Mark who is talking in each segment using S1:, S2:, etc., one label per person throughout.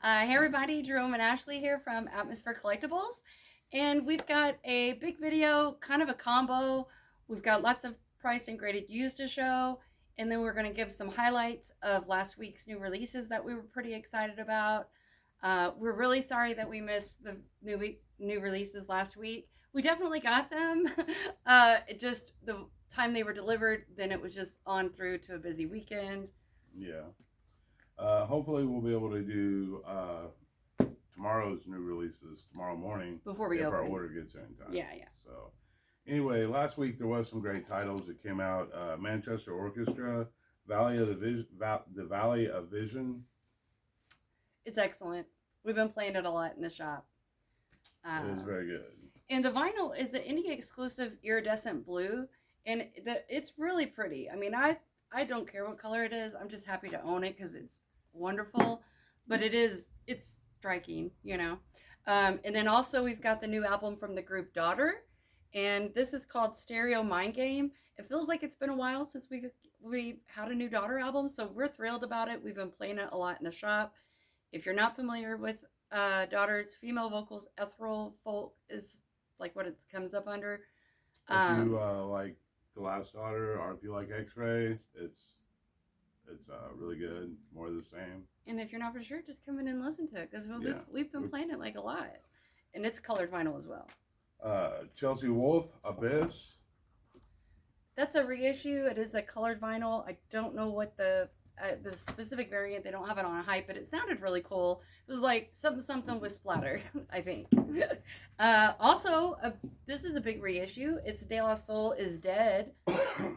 S1: Hey everybody, Jerome and Ashley here from Atmosphere Collectibles. And we've got a big video, kind of a combo. We've got lots of priced and graded used to show. And then we're going to give some highlights of last week's new releases that we were pretty excited about. We're really sorry that we missed the new releases last week. We definitely got them. It just, the time they were delivered, then it was just on through to a busy weekend.
S2: Yeah. Hopefully, we'll be able to do tomorrow's new releases tomorrow morning
S1: Before we
S2: if our
S1: open.
S2: order gets in time.
S1: Yeah, yeah.
S2: So, anyway, last week there was some great titles that came out. Manchester Orchestra, the Valley of Vision.
S1: It's excellent. We've been playing it a lot in the shop.
S2: It is very good.
S1: And the vinyl is an indie exclusive iridescent blue, and it's really pretty. I mean, I don't care what color it is. I'm just happy to own it because it's wonderful. But it's striking, you know. And then also we've got the new album from the group Daughter, and this is called Stereo Mind Game. It feels like it's been a while since we had a new Daughter album, so we're thrilled about it. We've been playing it a lot in the shop. If you're not familiar with Daughter's female vocals, ethereal folk is like what it comes up under.
S2: If you like The Last Daughter, or if you like X-Ray, it's really good. More of the same.
S1: And if you're not for sure, just come in and listen to it because
S2: Yeah.
S1: we've been playing it like a lot, and it's colored vinyl as well.
S2: Chelsea Wolf, Abyss.
S1: That's a reissue. It is a colored vinyl. I don't know what the specific variant. They don't have it on a hype, but it sounded really cool. It was like something with splatter, I think. Also, this is a big reissue. It's De La Soul is Dead.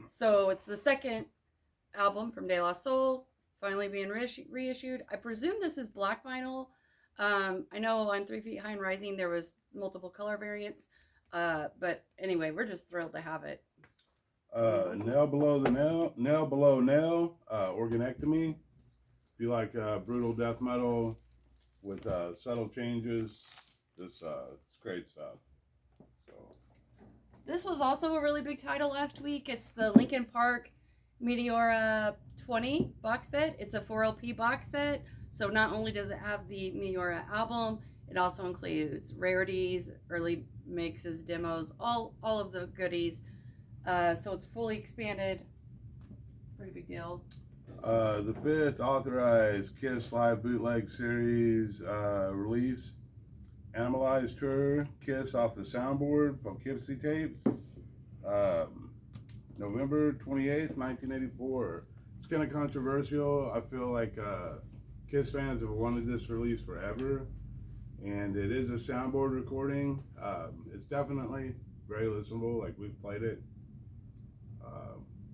S1: So it's the second album from De La Soul, finally being reissued. I presume this is black vinyl. I know on 3 Feet High and Rising there was multiple color variants. But anyway, we're just thrilled to have it.
S2: Nail Below the Nail Below Nail, Organectomy. If you like brutal death metal with subtle changes, it's great stuff. So
S1: This was also a really big title last week. It's the Linkin Park Meteora 20 box set. It's a 4LP box set. So not only does it have the Meteora album, it also includes rarities, early mixes, demos, all of the goodies. So it's fully expanded. Pretty big deal.
S2: the fifth authorized Kiss Live Bootleg Series release, Animalized Tour, Kiss Off the Soundboard, Poughkeepsie Tapes, November 28th, 1984. It's kind of controversial. I feel like Kiss fans have wanted this release forever, and it is a soundboard recording. It's definitely very listenable. Like, we've played it.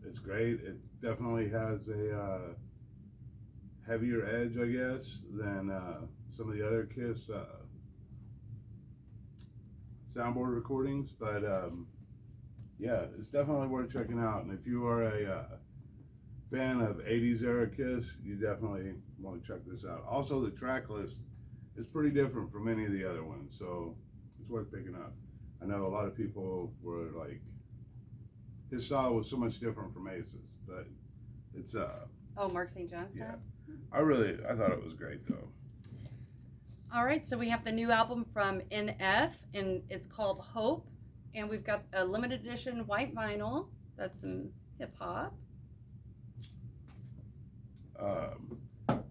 S2: It's great. It definitely has a heavier edge, I guess, than some of the other Kiss soundboard recordings. But yeah, it's definitely worth checking out. And if you are a fan of 80s era Kiss, you definitely want to check this out. Also, the track list is pretty different from any of the other ones, so it's worth picking up. I know a lot of people were like, his style was so much different from Ace's, but it's
S1: Oh, Mark St. John's
S2: yeah.
S1: style?
S2: I thought it was great though.
S1: All right, so we have the new album from NF, and it's called Hope. And we've got a limited edition white vinyl. That's some hip hop.
S2: The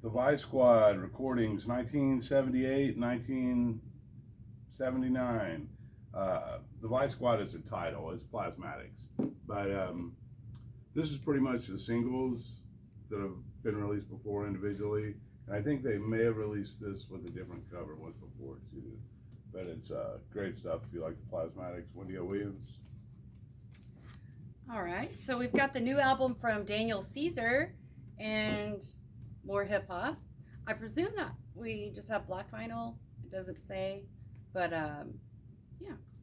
S2: Vice Squad recordings, 1978, 1979. The Vice Squad is a title, it's Plasmatics. But this is pretty much the singles that have been released before individually. And I think they may have released this with a different cover once before too. But it's great stuff if you like the Plasmatics. Wendy O. Williams.
S1: All right, so we've got the new album from Daniel Caesar and more hip hop. I presume that we just have black vinyl. It doesn't say, but yeah,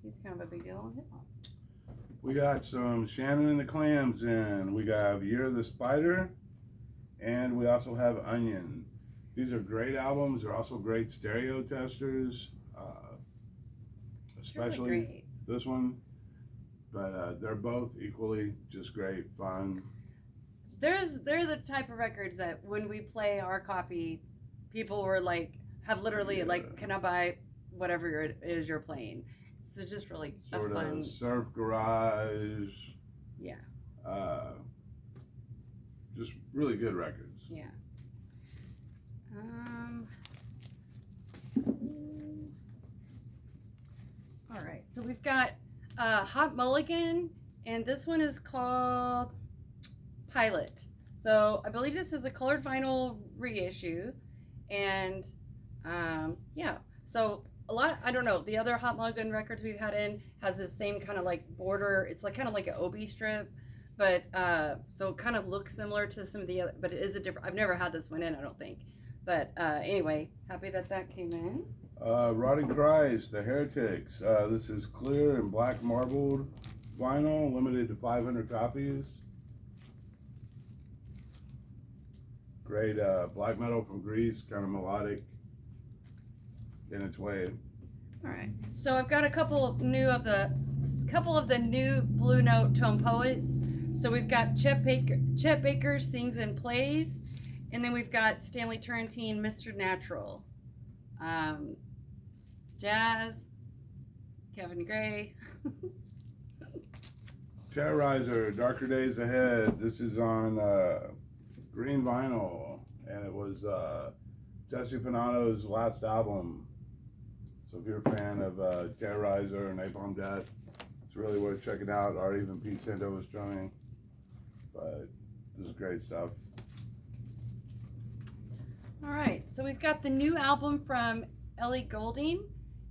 S1: he's kind of a big deal on hip hop.
S2: We got some Shannon and the Clams in. We got Year of the Spider, and we also have Onion. These are great albums. They're also great stereo testers, especially
S1: really
S2: this one. But they're both equally just great, fun.
S1: They're the type of records that when we play our copy, people were like, have literally like, can I buy whatever it is you're playing? So just really
S2: Sort
S1: a fun,
S2: of surf garage.
S1: yeah,
S2: Just really good records.
S1: yeah. All right, so we've got Hot Mulligan, and this one is called Pilot. So I believe this is a colored vinyl reissue, and yeah. So a lot. I don't know. The other Hot Mulligan records we've had in has this same kind of like border. It's like kind of like an obi strip, but so it kind of looks similar to some of the other. But it is a different. I've never had this one in. I don't think. But anyway, happy that came in.
S2: Rotting Christ, The Heretics. This is clear and black marbled vinyl, limited to 500 copies. Great black metal from Greece, kind of melodic in its way.
S1: All right. So I've got a couple of the new Blue Note tone poets. So we've got Chet Baker sings and plays, and then we've got Stanley Turrentine, Mr. Natural. Jazz, Kevin Gray.
S2: Terrorizer, Darker Days Ahead. This is on green vinyl, and it was Jesse Panato's last album. So if you're a fan of Terrorizer and Napalm Death, it's really worth checking out. Or even Pete Santo was drumming. But this is great stuff.
S1: All right, so we've got the new album from Ellie Goulding.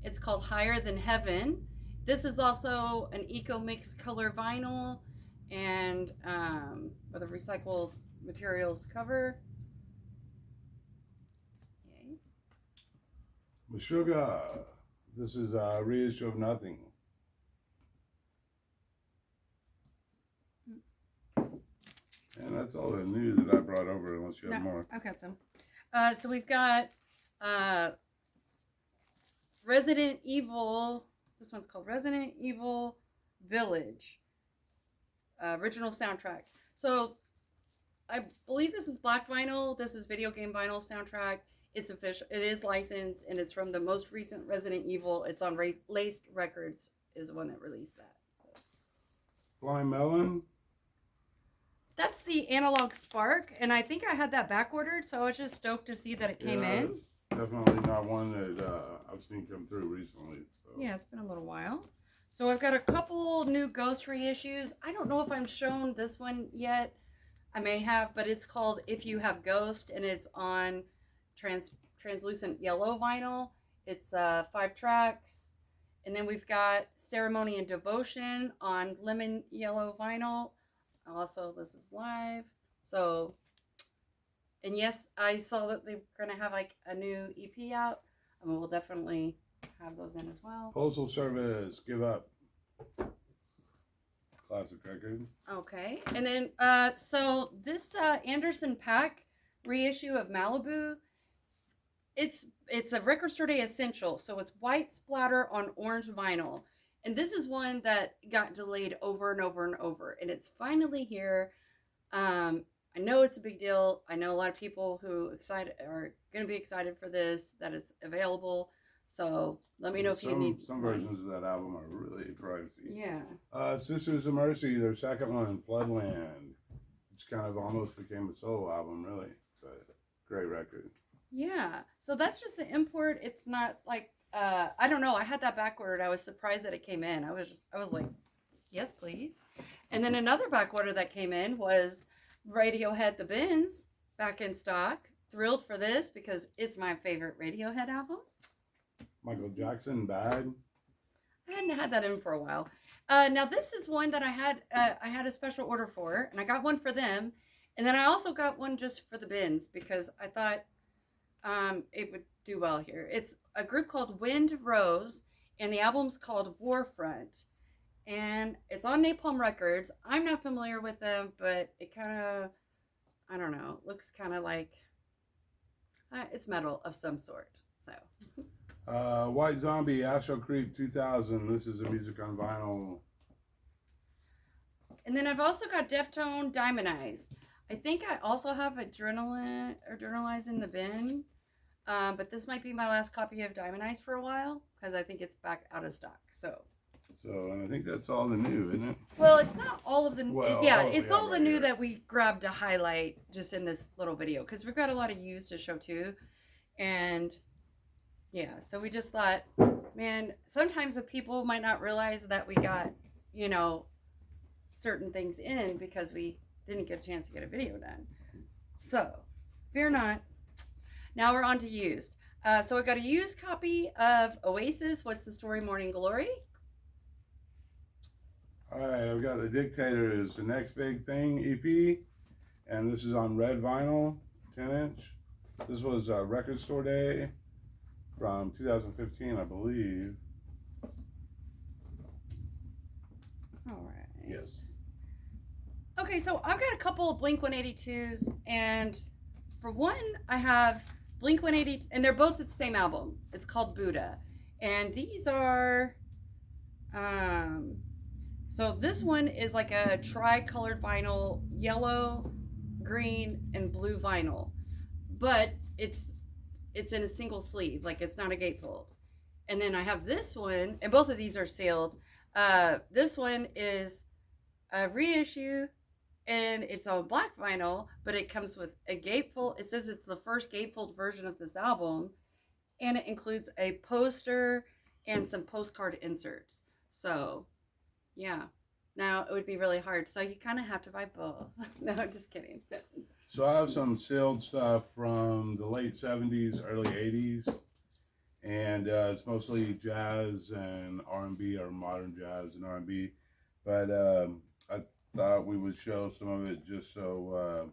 S1: It's called Higher Than Heaven. This is also an eco mix color vinyl and with a recycled materials cover. Yay.
S2: Meshuggah. This is a reissue of Nothing. And that's all the news that I brought over, unless you have more.
S1: I've got some. So we've got Resident Evil. This one's called Resident Evil Village. Original soundtrack. So I believe this is black vinyl. This is video game vinyl soundtrack. It's official. It is licensed, and it's from the most recent Resident Evil. It's on Laced Records is the one that released that.
S2: Flying Melon.
S1: That's the Analog Spark, and I think I had that back ordered, so I was just stoked to see that it came in.
S2: It's definitely not one that I've seen come through recently. So.
S1: Yeah, it's been a little while. So I've got a couple new Ghost reissues. I don't know if I'm shown this one yet. I may have, but it's called If You Have Ghost, and it's on translucent yellow vinyl. It's 5 tracks. And then we've got Ceremony and Devotion on lemon yellow vinyl. Also, this is live. So, and yes, I saw that they're going to have like a new EP out. I mean, we'll definitely have those in as well.
S2: Postal Service, Give Up. Classic record.
S1: Okay. And then, so this Anderson .Paak reissue of Malibu, it's a Record Store Day essential. So it's white splatter on orange vinyl. And this is one that got delayed over and over and over. And it's finally here. I know it's a big deal. I know a lot of people who are going to be excited for this, that it's available. So let me know if you need
S2: some versions of that album are really pricey.
S1: Yeah.
S2: Sisters of Mercy, their second one, Floodland, which kind of almost became a solo album, really. It's a great record.
S1: Yeah. So that's just an import. It's not like I don't know. I had that back ordered. I was surprised that it came in. I was like, yes, please. And then another back order that came in was Radiohead The Bins back in stock. Thrilled for this because it's my favorite Radiohead album.
S2: Michael Jackson, Bad.
S1: I hadn't had that in for a while. Now this is one that I had a special order for, and I got one for them, and then I also got one just for the Bins because I thought it would do well here. It's a group called Wind Rose, and the album's called Warfront, and it's on Napalm Records. I'm not familiar with them, but it kind of, I don't know, looks kind of like it's metal of some sort. So.
S2: White Zombie, Astro Creep 2000. This is the music on vinyl.
S1: And then I've also got Deftone Diamond Eyes. I think I also have Adrenalize in the bin. But this might be my last copy of Diamond Eyes for a while because I think it's back out of stock. So,
S2: and I think that's all the new, isn't it?
S1: well, it's not all of the.
S2: Well,
S1: yeah,
S2: all
S1: it's
S2: we have
S1: all the
S2: right
S1: new
S2: here.
S1: that we grabbed to highlight just in this little video because we've got a lot of used to show too, and yeah, so we just thought, man, sometimes the people might not realize that we got, you know, certain things in because we didn't get a chance to get a video done. So, fear not. Now we're on to used. So I got a used copy of Oasis, What's the Story, Morning Glory.
S2: All right, I've got The Dictator is the next big thing EP, and this is on red vinyl, 10-inch. This was Record Store Day from 2015, I believe.
S1: All right.
S2: Yes.
S1: Okay, so I've got a couple of Blink 182s, and for one, I have Blink 182, and they're both the same album. It's called Buddha, and these are, so this one is like a tri-colored vinyl, yellow, green, and blue vinyl, but it's in a single sleeve, like it's not a gatefold. And then I have this one, and both of these are sealed. This one is a reissue, and it's on black vinyl, but it comes with a gatefold. It says it's the first gatefold version of this album, and it includes a poster and some postcard inserts. So, yeah. Now, it would be really hard, so you kind of have to buy both. No, I'm just kidding.
S2: So I have some sealed stuff from the late 70s, early 80s, and it's mostly jazz and R&B, or modern jazz and R&B, but I thought we would show some of it just so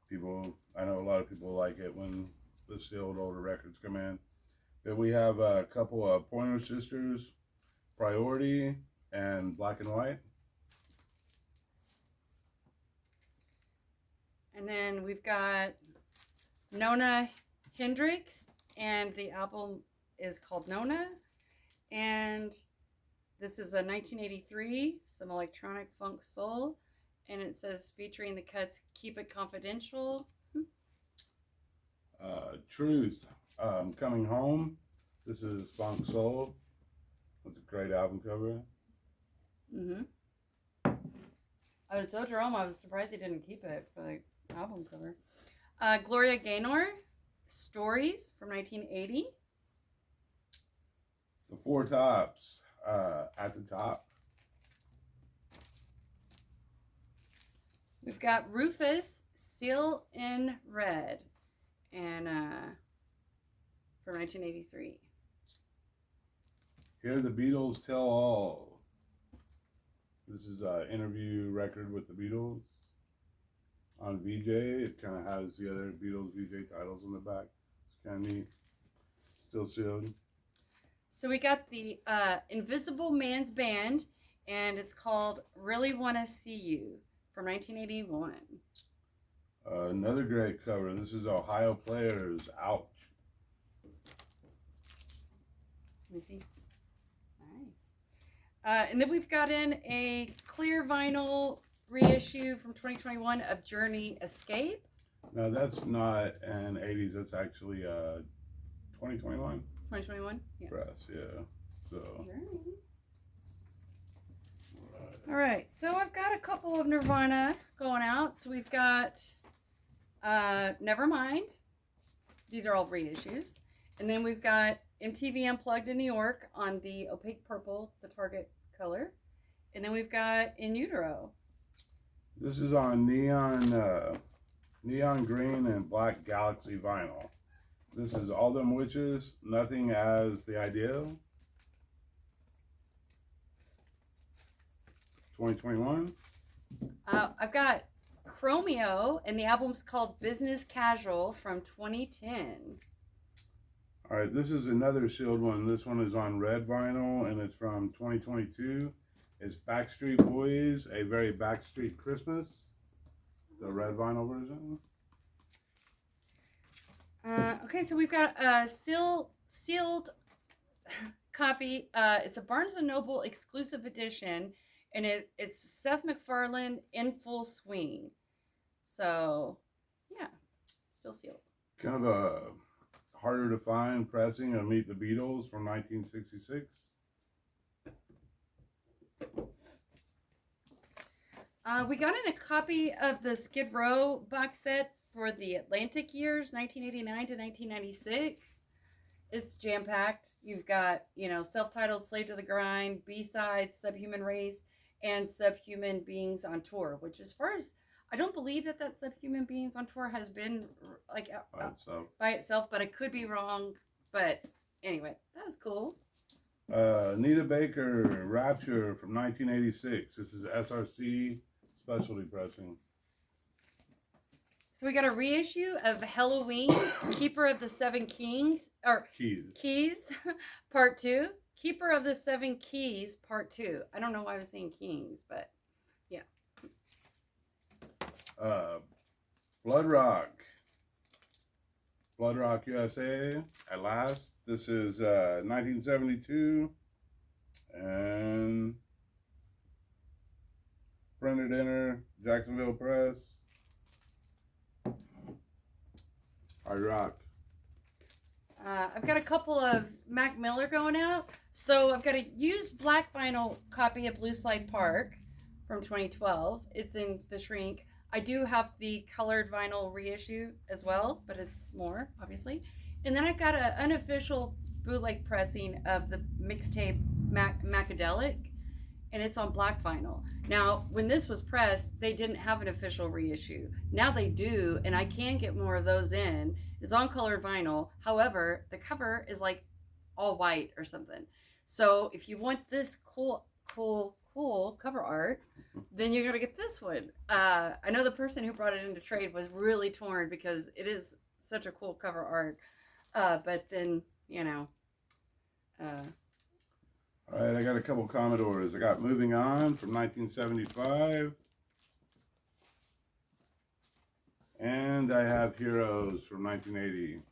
S2: people, I know a lot of people like it when the sealed older records come in. But we have a couple of Pointer Sisters, Priority, and Black and White.
S1: And then we've got Nona Hendrix, and the album is called Nona. And this is a 1983, some electronic funk soul. And it says featuring the cuts Keep It Confidential.
S2: Truth, Coming Home. This is funk soul. That's a great album cover.
S1: Mm-hmm. I told Jerome I was surprised he didn't keep it for the album cover. Gloria Gaynor, Stories from 1980.
S2: The Four Tops, At the Top.
S1: We've got Rufus, Seal in Red, and from 1983.
S2: Hear the Beatles Tell All. This is an interview record with the Beatles on VJ. It kind of has the other Beatles VJ titles on the back. It's kind of neat. Still sealed.
S1: So we got the Invisible Man's Band, and it's called Really Wanna See You from 1981.
S2: Another great cover. This is Ohio Players. Ouch.
S1: Let me see. Nice. And then we've got in a clear vinyl reissue from 2021 of Journey Escape.
S2: Now that's not an 80s. That's actually 2021.
S1: 2021? Yeah.
S2: Press, yeah. So.
S1: All right. So I've got a couple of Nirvana going out. So we've got Nevermind. These are all reissues. And then we've got MTV Unplugged in New York on the opaque purple, the Target color. And then we've got In Utero.
S2: This is on neon green and black Galaxy vinyl. This is All Them Witches, Nothing as the Ideal. 2021.
S1: I've got Chromeo, and the album's called Business Casual from 2010.
S2: All right, this is another sealed one. This one is on red vinyl, and it's from 2022. It's Backstreet Boys, A Very Backstreet Christmas, the red vinyl version.
S1: Okay, so we've got a sealed copy. It's a Barnes & Noble exclusive edition, and it's Seth MacFarlane In Full Swing. So, yeah, still sealed.
S2: Kind of a harder to find pressing of Meet the Beatles from 1966.
S1: We got in a copy of the Skid Row box set for the Atlantic years, 1989 to 1996. It's jam-packed. You've got, self-titled Slave to the Grind, B-sides, Subhuman Race, and Subhuman Beings on Tour, which as far as, I don't believe that Subhuman Beings on Tour has been like by itself, but I could be wrong. But anyway, that was cool.
S2: Nita Baker, Rapture from 1986. This is SRC specialty pressing.
S1: So we got a reissue of Halloween, Keeper of the Seven Kings, or Keys, Part 2. Keeper of the Seven Keys, Part 2. I don't know why I was saying Kings, but yeah.
S2: Blood Rock USA, at last. This is 1972, and printed inner, Jacksonville Press. Hard rock.
S1: I've got a couple of Mac Miller going out. So I've got a used black vinyl copy of Blue Slide Park from 2012. It's in the shrink. I do have the colored vinyl reissue as well, but it's more, obviously. And then I've got an unofficial bootleg pressing of the mixtape Macadelic, and it's on black vinyl. Now, when this was pressed, they didn't have an official reissue. Now they do, and I can get more of those in. It's on colored vinyl. However, the cover is like all white or something. So if you want this cool cover art, then you're gonna get this one. I know the person who brought it into trade was really torn because it is such a cool cover art. But then,
S2: all right, I got a couple Commodores. I got Moving On from 1975. And I have Heroes from 1980.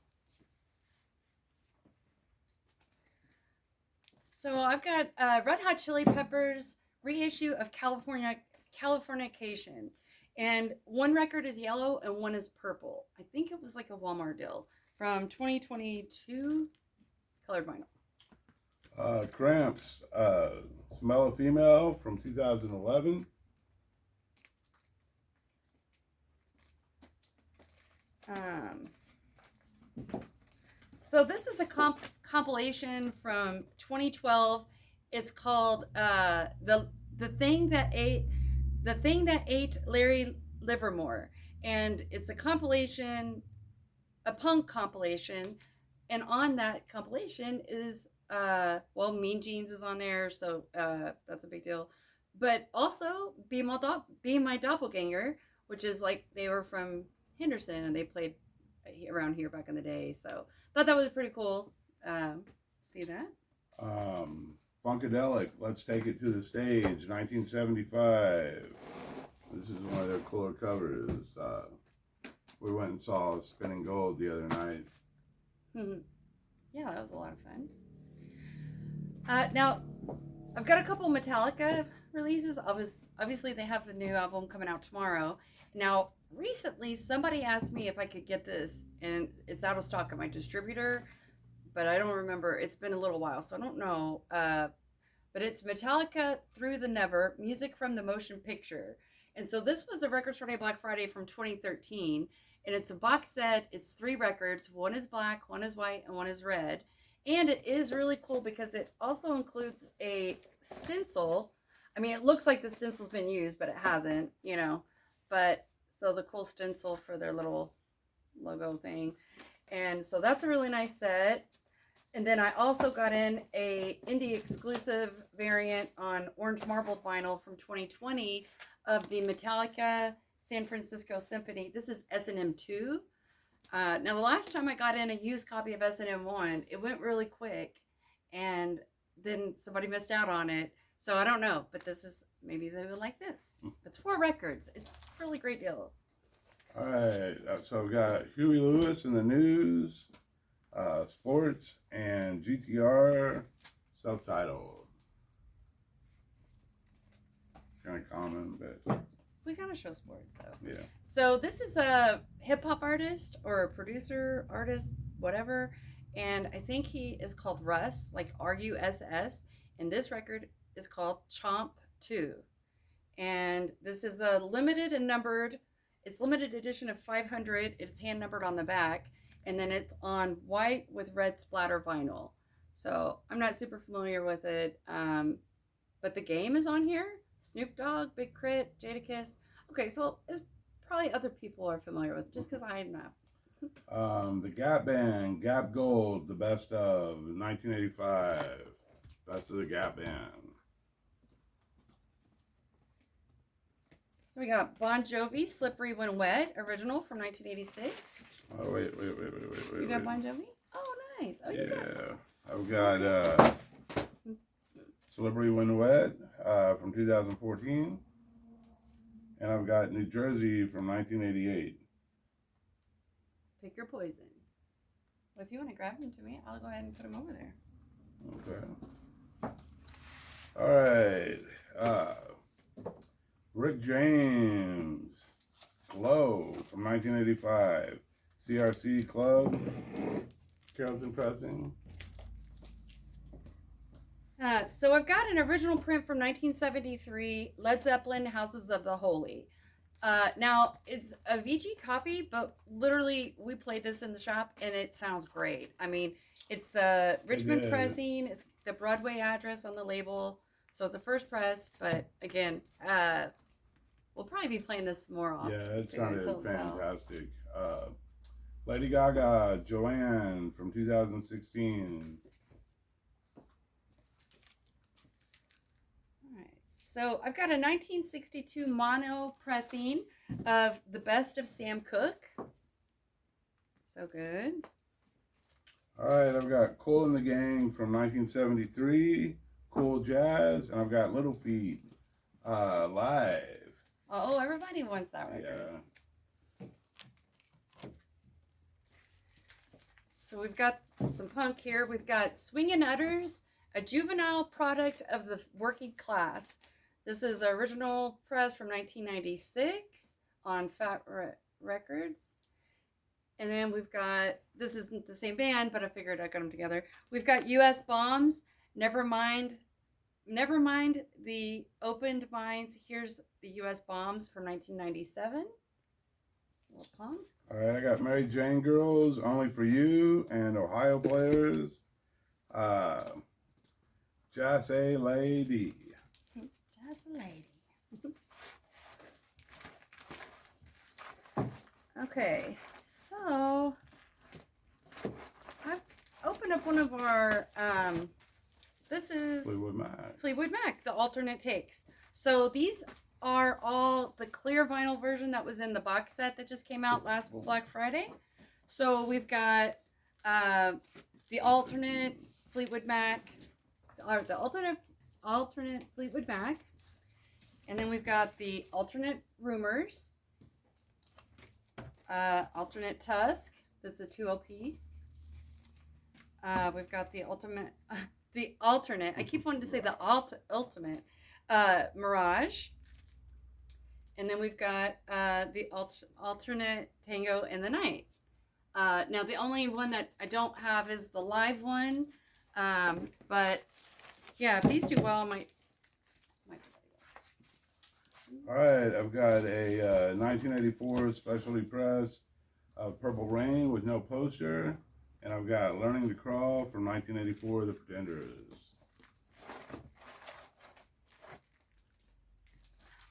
S1: So I've got Red Hot Chili Peppers reissue of Californication. And one record is yellow and one is purple. I think it was like a Walmart deal from 2022, colored vinyl.
S2: Cramps, Smell a Female from 2011.
S1: So this is a compilation from 2012. It's called the thing that ate Larry Livermore, and it's a compilation, a punk compilation, and on that compilation is Mean Jeans is on there, so that's a big deal. But also Be My Doppelganger, which is like they were from Henderson and they played around here back in the day. So thought that was pretty cool. See that?
S2: Funkadelic, Let's Take It to the Stage, 1975. This is one of their cooler covers. We went and saw Spinning Gold the other night.
S1: Yeah, that was a lot of fun. Now, I've got a couple Metallica releases. Obviously, they have the new album coming out tomorrow. Now, recently, somebody asked me if I could get this, and it's out of stock at my distributor, but I don't remember. It's been a little while, so I don't know. But it's Metallica Through the Never, Music from the Motion Picture. And so this was a Record Store Day Black Friday from 2013, and it's a box set. It's 3 records. One is black, one is white, and one is red. And it is really cool because it also includes a stencil. I mean, it looks like the stencil's been used, but it hasn't, But so the cool stencil for their little logo thing. And so that's a really nice set. And then I also got in a indie exclusive variant on orange marbled vinyl from 2020 of the Metallica San Francisco Symphony. This is S&M 2. Now, the last time I got in a used copy of S&M 1, it went really quick, and then somebody missed out on it. So I don't know, but maybe they would like this. It's 4 records. It's a really great deal.
S2: All right, so we got Huey Lewis in the news, sports, and GTR self-titled. Kind of common, but
S1: we gotta show sports though.
S2: Yeah.
S1: So this is a hip hop artist or a producer artist. whatever. And I think he is called Russ, like Russ. And this record is called Chomp 2. And this is a limited and numbered. It's limited edition of 500. It's hand numbered on the back, and then it's on white with red splatter vinyl. So I'm not super familiar with it, but the game is on here. Snoop Dogg, Big Crit, Jadakiss. Okay, so it's probably other people are familiar with, just because I'm not.
S2: The Gap Band, Gap Gold, the best of 1985. Best of the Gap Band.
S1: So we got Bon Jovi, Slippery When Wet, original from 1986.
S2: Oh, wait.
S1: You got Bon Jovi? Oh, nice. Oh, you
S2: Yeah. I've got Slippery When Wet from 2014. And I've got New Jersey from 1988.
S1: Pick your poison. Well, if you want to grab them to me, I'll go ahead and put them over there.
S2: Okay. All right. Rick James, Glow from 1985. CRC Club, Carrollton Pressing.
S1: So I've got an original print from 1973, Led Zeppelin, Houses of the Holy. Now, it's a VG copy, but literally we played this in the shop, and it sounds great. I mean, it's Richmond pressing. It's the Broadway address on the label. So it's a first press, but again, we'll probably be playing this more often.
S2: Yeah, it sounded fantastic. Lady Gaga, Joanne from 2016.
S1: So I've got a 1962 mono pressing of The Best of Sam Cooke. So good.
S2: All right, I've got Cool and the Gang from 1973, Cool Jazz, and I've got Little Feat live.
S1: Oh, everybody wants that record.
S2: Yeah.
S1: So we've got some punk here. We've got Swingin' Utters, a juvenile product of the working class. This is an original press from 1996 on Fat Records. And then we've got, this isn't the same band, but I figured I got them together. We've got U.S. Bombs, Never mind the Opened Minds. Here's the U.S. Bombs from 1997. Little punk.
S2: All right, I got Mary Jane Girls, Only for You, and Ohio Players. Just a Lady.
S1: Just a lady. Okay, so I've opened up one of our, this is Fleetwood Mac, the alternate takes. So these are all the clear vinyl version that was in the box set that just came out last Black Friday. So we've got the alternate Fleetwood Mac, or the alternate Fleetwood Mac. And then we've got the alternate Rumors, alternate Tusk, that's a 2LP. We've got the alternate, I keep wanting to say the ultimate, Mirage. And then we've got the alternate Tango in the Night. Now the only one that I don't have is the live one. But yeah, if these do well, I might.
S2: All right, I've got a 1984 specialty press of Purple Rain with no poster, and I've got Learning to Crawl from 1984, The Pretenders.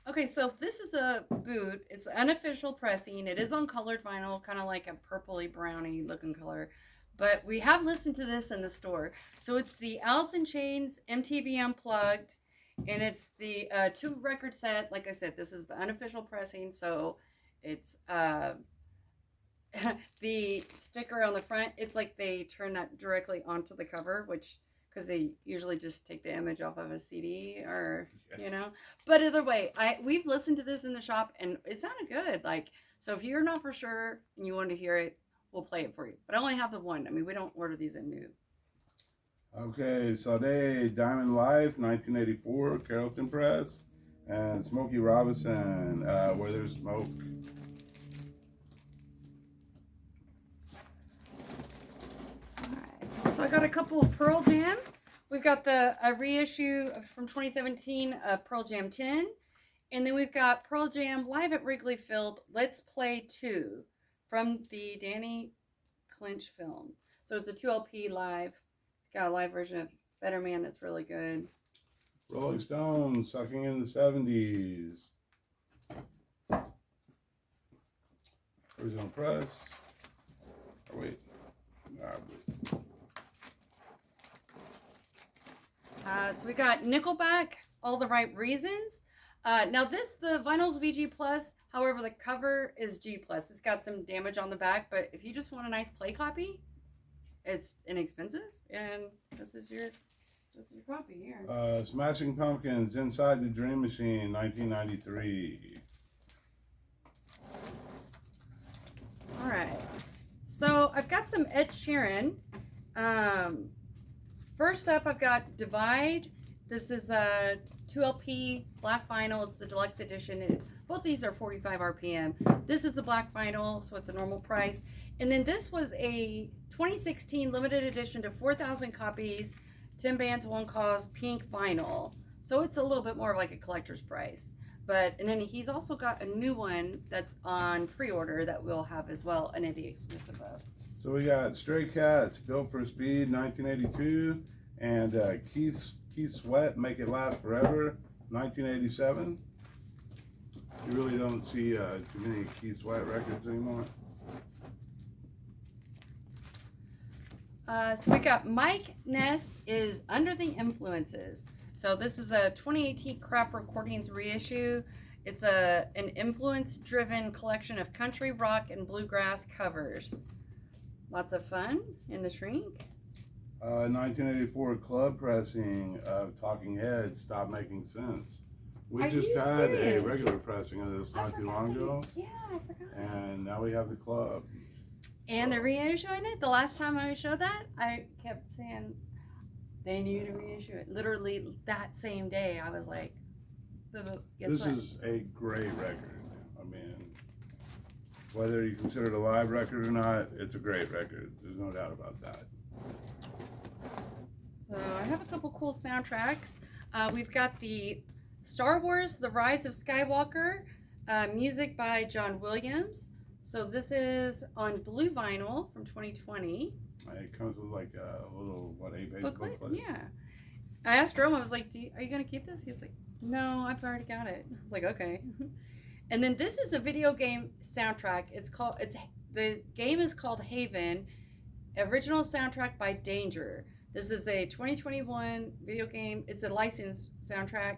S1: Okay, so this is a boot. It's unofficial pressing. It is on colored vinyl, kind of like a purpley browny looking color. But we have listened to this in the store. So it's the Alice in Chains MTV Unplugged. And it's the 2-record set. Like I said, this is the unofficial pressing. So it's the sticker on the front. It's like they turn that directly onto the cover, which, because they usually just take the image off of a CD or, you know. But either way, we've listened to this in the shop and it sounded good. Like, so if you're not for sure and you want to hear it, we'll play it for you. But I only have the one. I mean, we don't order these in new.
S2: Okay, Sade, Diamond Life, 1984, Carrollton Press, and Smokey Robinson, Where There's Smoke.
S1: I got a couple of Pearl Jam. We've got a reissue from 2017 of Pearl Jam 10. And then we've got Pearl Jam Live at Wrigley Field Let's Play 2 from the Danny Clinch film. So it's a 2 LP live. It's got a live version of Better Man that's really good.
S2: Rolling Stones, Sucking in the 70s. Original press. Oh, wait.
S1: So we got Nickelback, All the Right Reasons. Now the vinyl's VG+, however the cover is G+. It's got some damage on the back, but if you just want a nice play copy, it's inexpensive, and this is your copy here.
S2: Smashing Pumpkins, Inside the Dream Machine, 1993.
S1: All right. So I've got some Ed Sheeran. First up, I've got Divide. This is a 2 LP black vinyl. It's the deluxe edition. Both these are 45 RPM. This is the black vinyl, so it's a normal price. And then this was a 2016 limited edition to 4,000 copies, 10 bands, 1 cause, pink vinyl. So it's a little bit more like a collector's price. And then he's also got a new one that's on pre-order that we'll have as well, an indie exclusive of.
S2: So we got Stray Cats, Built for Speed, 1982, and Keith Sweat, Make It Last Forever, 1987. You really don't see too many Keith Sweat records anymore.
S1: So we got Mike Ness is Under the Influences. So this is a 2018 Craft Recordings reissue. It's an influence-driven collection of country, rock, and bluegrass covers. Lots of fun in the shrink.
S2: 1984 club pressing of Talking Heads, Stop Making Sense. We
S1: Are
S2: just
S1: you
S2: had
S1: serious?
S2: a regular pressing of this not too long ago,
S1: Yeah, I forgot.
S2: and now we have the club.
S1: And the reissue in it, the last time I showed that, I kept saying they need to reissue it. Literally that same day, I was like, guess
S2: This
S1: what?
S2: is a great record. I mean, whether you consider it a live record or not, it's a great record. There's no doubt about that.
S1: So I have a couple cool soundtracks. We've got the Star Wars: The Rise of Skywalker, music by John Williams. So this is on blue vinyl from 2020.
S2: It comes with like a little, 8-page
S1: Booklet?
S2: booklet?
S1: Yeah. I asked Rome, I was like, are you going to keep this? He's like, no, I've already got it. I was like, okay. And then this is a video game soundtrack. The game is called Haven, original soundtrack by Danger. This is a 2021 video game. It's a licensed soundtrack,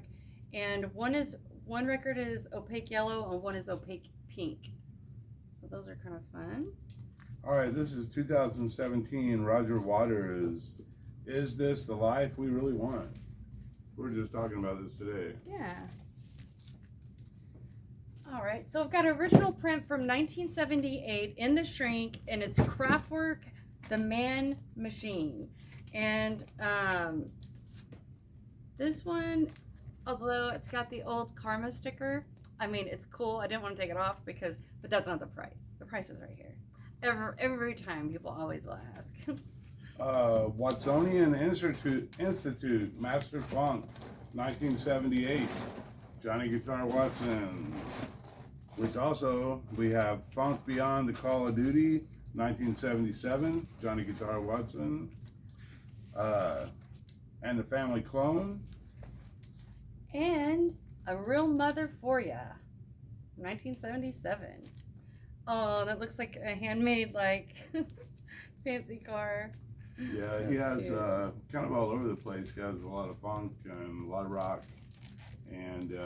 S1: and one record is opaque yellow and one is opaque pink. So those are kind of fun.
S2: All right, this is 2017. Roger Waters. Is this the life we really want? We were just talking about this today.
S1: Yeah. All right, so I've got an original print from 1978 in the shrink, and it's Kraftwerk, The Man Machine. And this one, although it's got the old Karma sticker, I mean, it's cool. I didn't want to take it off but that's not the price. The price is right here. Every time people always will ask.
S2: Watsonian Institute, Master Funk, 1978. Johnny Guitar Watson. Which also, we have Funk Beyond the Call of Duty, 1977. Johnny Guitar Watson. And the Family Clone.
S1: And A Real Mother for Ya, 1977. Oh, that looks like a handmade, fancy car.
S2: Yeah, he has kind of all over the place. He has a lot of funk and a lot of rock, and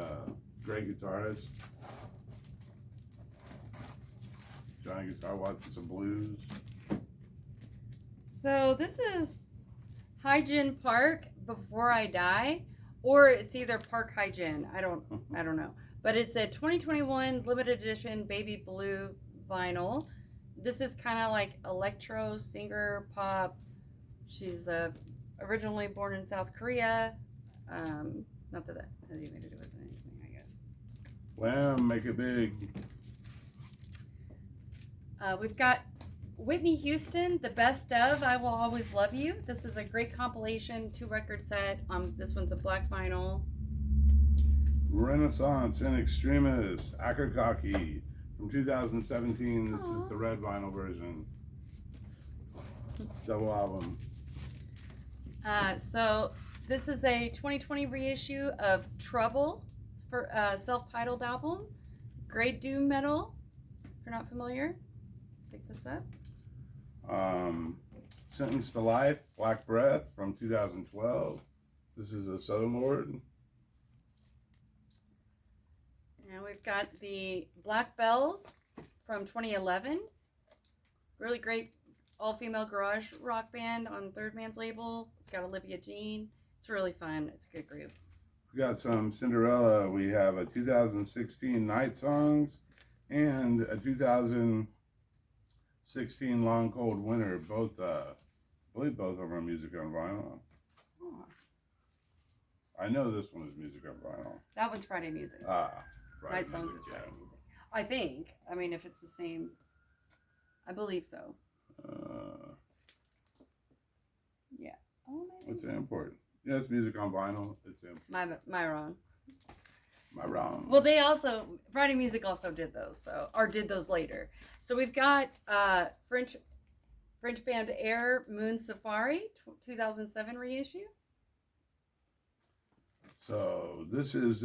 S2: great guitarist. Johnny Guitar Watson, some blues.
S1: So this is Hygiene Park Before I Die, or it's either Park Hygiene. I don't know. But it's a 2021 limited edition baby blue vinyl. This is kind of like electro singer pop. She's originally born in South Korea. Not that has anything to do with anything, I guess.
S2: Wham, make it big.
S1: We've got Whitney Houston, The Best of I Will Always Love You. This is a great compilation, 2-record set. This one's a black vinyl.
S2: Renaissance in Extremis, Akakaki from 2017. This is the red vinyl version. Double album.
S1: So this is a 2020 reissue of Trouble for self-titled album. Grey doom metal. If you're not familiar, pick this up.
S2: Sentenced to Life, Black Breath from 2012. This is a Southern Lord.
S1: And we've got the Black Bells from 2011. Really great all-female garage rock band on Third Man's label. It's got Olivia Jean. It's really fun. It's a good group.
S2: We got some Cinderella. We have a 2016 Night Songs and a 2016 Long Cold Winter. Both, I believe both of them are music on vinyl.
S1: Oh,
S2: I know this one is music on vinyl.
S1: that one's Friday Music.
S2: Friday
S1: Night Songs
S2: music,
S1: is Friday Music. I think. I mean, if it's the same, I believe so. Yeah. Oh, maybe.
S2: What's important? Yeah, it's music on vinyl. It's
S1: My wrong.
S2: my wrong.
S1: Well, they also Friday Music also did those, did those later. So we've got French band Air Moon Safari 2007 reissue.
S2: So this is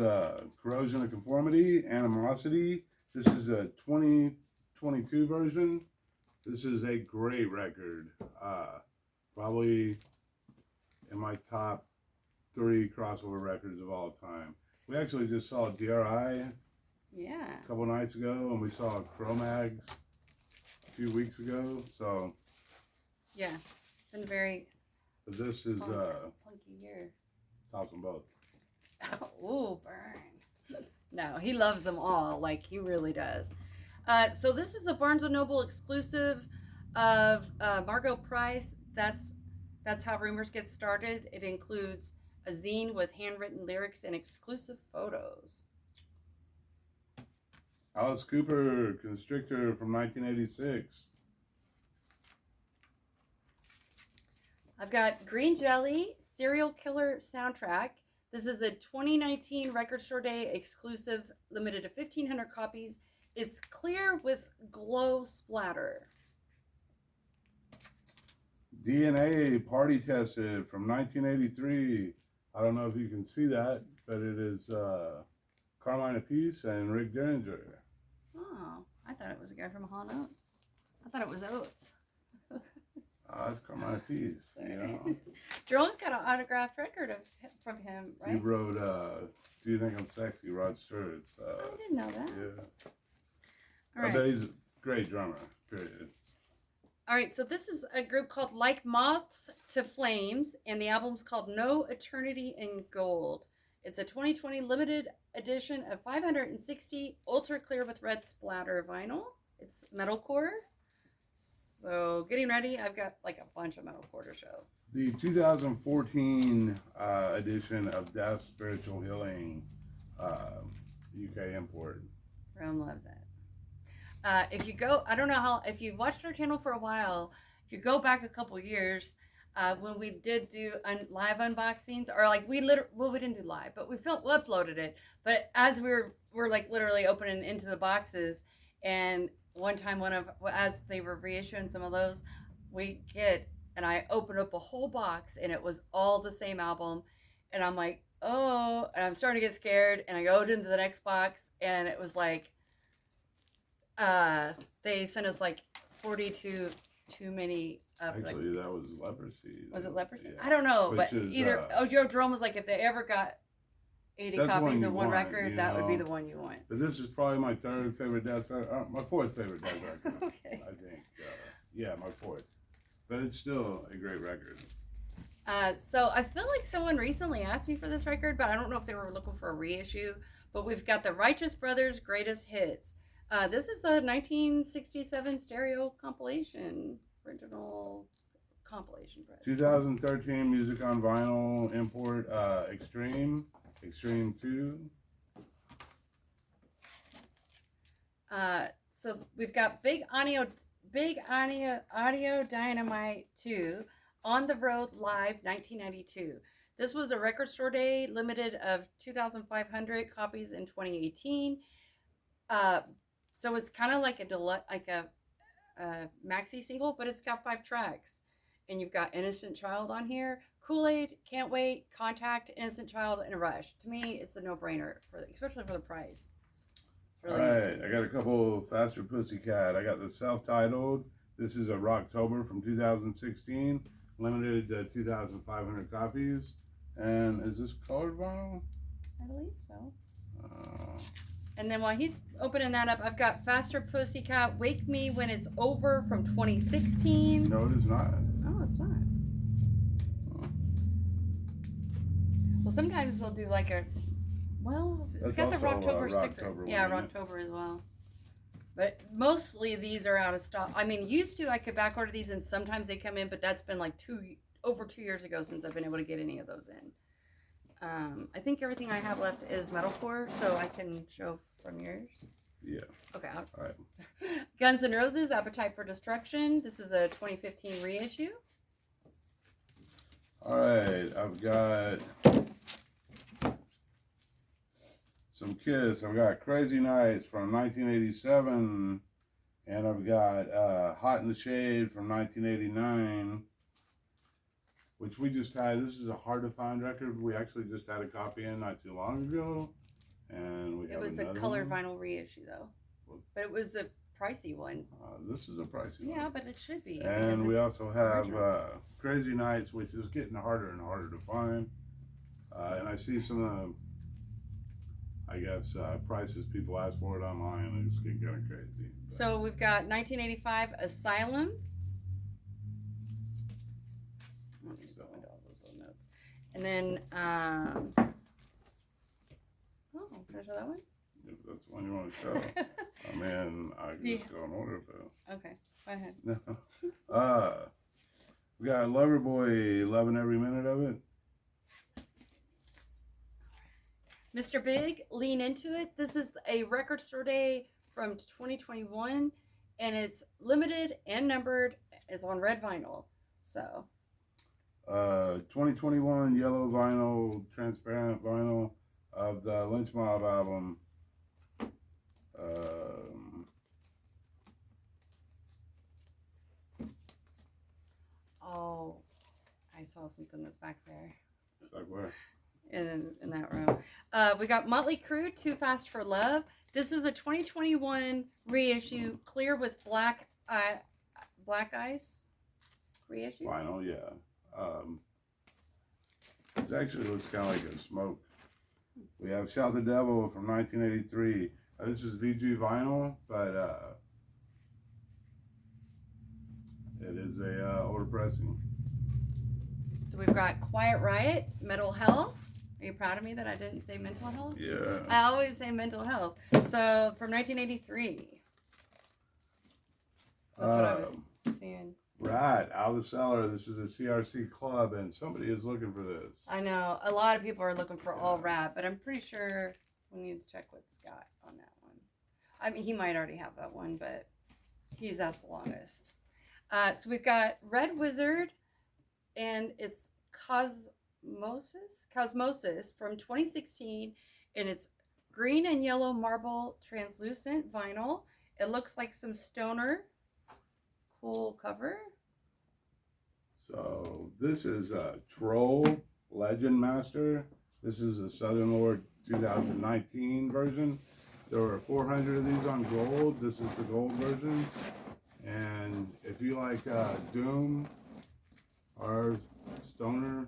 S2: Corrosion of Conformity, Animosity. This is a 2022 version. This is a great record. Probably in my top 3 crossover records of all time. We actually just saw DRI
S1: Yeah.
S2: a couple nights ago, and we saw Chromags a few weeks ago. So
S1: Yeah. It's been very
S2: this is
S1: funky year.
S2: tops them both.
S1: Ooh, burn. No, he loves them all. Like, he really does. So this is a Barnes & Noble exclusive of Margot Price. That's how Rumors get started. It includes a zine with handwritten lyrics and exclusive photos.
S2: Alice Cooper, Constrictor from 1986.
S1: I've got Green Jelly, Serial Killer soundtrack. This is a 2019 Record Store Day exclusive, limited to 1,500 copies. It's clear with glow splatter.
S2: DNA Party Tested from 1983. I don't know if you can see that, but it is Carmine Appice and Rick Derringer.
S1: Oh, I thought it was a guy from Hall & Oates. I thought it was Oates.
S2: That's Carmine Appice, you know.
S1: Jerome's got an autographed record from him, right?
S2: He wrote Do You Think I'm Sexy, Rod Stewart's.
S1: I didn't know that.
S2: Yeah.
S1: All right.
S2: I bet he's a great drummer, period.
S1: All right, so this is a group called Like Moths to Flames, and the album's called No Eternity in Gold. It's a 2020 limited edition of 560 ultra clear with red splatter vinyl. It's metalcore. So getting ready, I've got like a bunch of metalcore to show.
S2: The 2014 edition of Death Spiritual Healing, UK import.
S1: Rome loves it. If you go, I don't know how, if you've watched our channel for a while, if you go back a couple years, when we did do live unboxings, or like we didn't do live, but we uploaded it. But as we're like literally opening into the boxes, and one time as they were reissuing some of those, and I opened up a whole box, and it was all the same album, and I'm like, oh, and I'm starting to get scared, and I go into the next box, and it was like, they sent us like 42 too many.
S2: Actually, that was Leprosy.
S1: Was it Leprosy?
S2: Yeah.
S1: I don't know,
S2: Which
S1: but
S2: is,
S1: either. Jerome was like, if they ever got 80
S2: That's the one
S1: copies
S2: you
S1: of one
S2: want,
S1: record,
S2: you
S1: that would be
S2: know.
S1: the one you want.
S2: But this is probably my 3rd favorite Death record, my 4th favorite Death record.
S1: Okay.
S2: I think. Yeah, my 4th. But it's still a great record.
S1: So I feel like someone recently asked me for this record, but I don't know if they were looking for a reissue. But we've got the Righteous Brothers Greatest Hits. This is a 1967 stereo compilation, original compilation.
S2: 2013 Music on Vinyl import, Extreme 2.
S1: So we've got big audio Big Audio Dynamite 2 On the Road Live 1992. This was a record store day limited of 2,500 copies in 2018. Uh, so it's kind of like a maxi single, but it's got 5 tracks. And you've got Innocent Child on here, Kool-Aid, Can't Wait, Contact, Innocent Child, and Rush. To me, it's a no-brainer, especially for the price.
S2: Really all right, I got a couple Faster Pussycat. I got the self-titled. This is a Rocktober from 2016, limited to 2,500 copies. And is this colored vinyl?
S1: I believe so. And then while he's opening that up, I've got Faster Pussycat, Wake Me When It's Over from 2016.
S2: No, it is not.
S1: Oh, it's not. Oh. Well, sometimes they'll do like a, well, it's got the Rocktober sticker. Yeah, Rocktober as well. But mostly these are out of stock. I mean, used to I could back order these and sometimes they come in, but that's been like over 2 years ago since I've been able to get any of those in. I think everything I have left is metalcore, so I can show from yours.
S2: Yeah.
S1: Okay.
S2: All right.
S1: Guns N' Roses, Appetite for Destruction. This is a 2015 reissue.
S2: All right. I've got some Kiss. I've got Crazy Nights from 1987. And I've got Hot in the Shade from 1989. Which we just had. This is a hard to find record. We actually just had a copy in not too long ago. And we
S1: it was a color vinyl reissue though. But it was a pricey one.
S2: This is a pricey one.
S1: Yeah, but it should be.
S2: And we also have Crazy Nights, which is getting harder and harder to find. And I see some of the, I guess, prices people ask for it online, and it's getting kind of crazy. But.
S1: So we've got 1985 Asylum. And then, oh, can I show that one?
S2: If that's the one you want to show. I mean, I can just go in order, though.
S1: Okay, go ahead.
S2: We got Loverboy, loving every minute of it.
S1: Mr. Big, Lean Into It. This is a record store day from 2021, and it's limited and numbered. It's on red vinyl, so.
S2: 2021 yellow vinyl, transparent vinyl of the Lynch Mob album.
S1: Oh, I saw something that's back there.
S2: Like where?
S1: In that row. We got Motley Crue, Too Fast for Love. This is a 2021 reissue, clear with black ice reissue.
S2: Vinyl, yeah. It actually looks kind of like a smoke. We have Shout the Devil from 1983. This is VG vinyl, but it is a older pressing.
S1: So we've got Quiet Riot, Mental Health. Are you proud of me that I didn't say mental health?
S2: Yeah.
S1: I always say mental health. So from 1983. That's what I was seeing.
S2: Right, out of the cellar. This is a CRC club, and somebody is looking for this.
S1: I know. A lot of people are looking for all rap, but I'm pretty sure we need to check with Scott on that one. I mean, he might already have that one, but he's asked the longest. So we've got Red Wizard, and it's Cosmosis from 2016, and it's green and yellow marble translucent vinyl. It looks like some stoner. Cool cover.
S2: So this is a Troll Legend Master. This is a Southern Lord 2019 version. There were 400 of these on gold. This is the gold version. And if you like Doom or Stoner,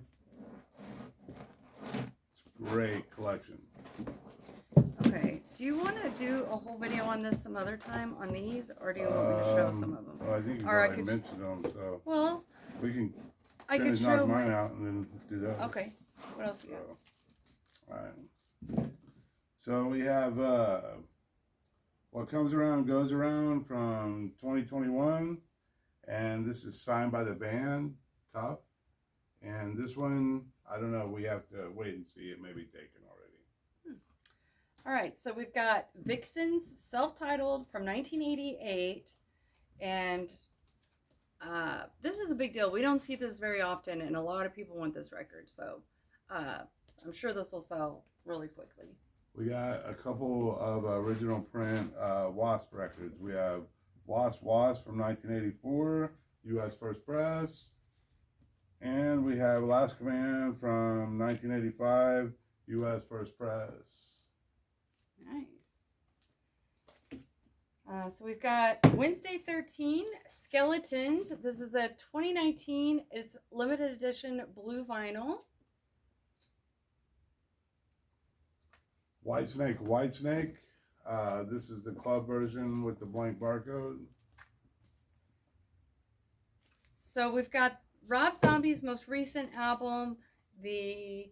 S2: it's a great collection.
S1: Okay. Do you want to do a whole video on this some other time on these, or do you want me to show some of them?
S2: Well, I think you already mentioned them, so
S1: well,
S2: we can
S1: finish
S2: knock mine out and then do that.
S1: Okay. What else you got?
S2: All right. So we have What Comes Around Goes Around from 2021, and this is signed by the band Tough. And this one, I don't know. We have to wait and see. It may be taken already.
S1: All right, so we've got Vixen's self-titled from 1988, And this is a big deal. We don't see this very often, and a lot of people want this record. So I'm sure this will sell really quickly.
S2: We got a couple of original print Wasp records. We have Wasp from 1984, U.S. First Press. And we have Last Command from 1985, U.S. First Press.
S1: Nice. So we've got Wednesday 13 Skeletons. This is a 2019. It's limited edition blue vinyl.
S2: Whitesnake. This is the club version with the blank barcode.
S1: So we've got Rob Zombie's most recent album, the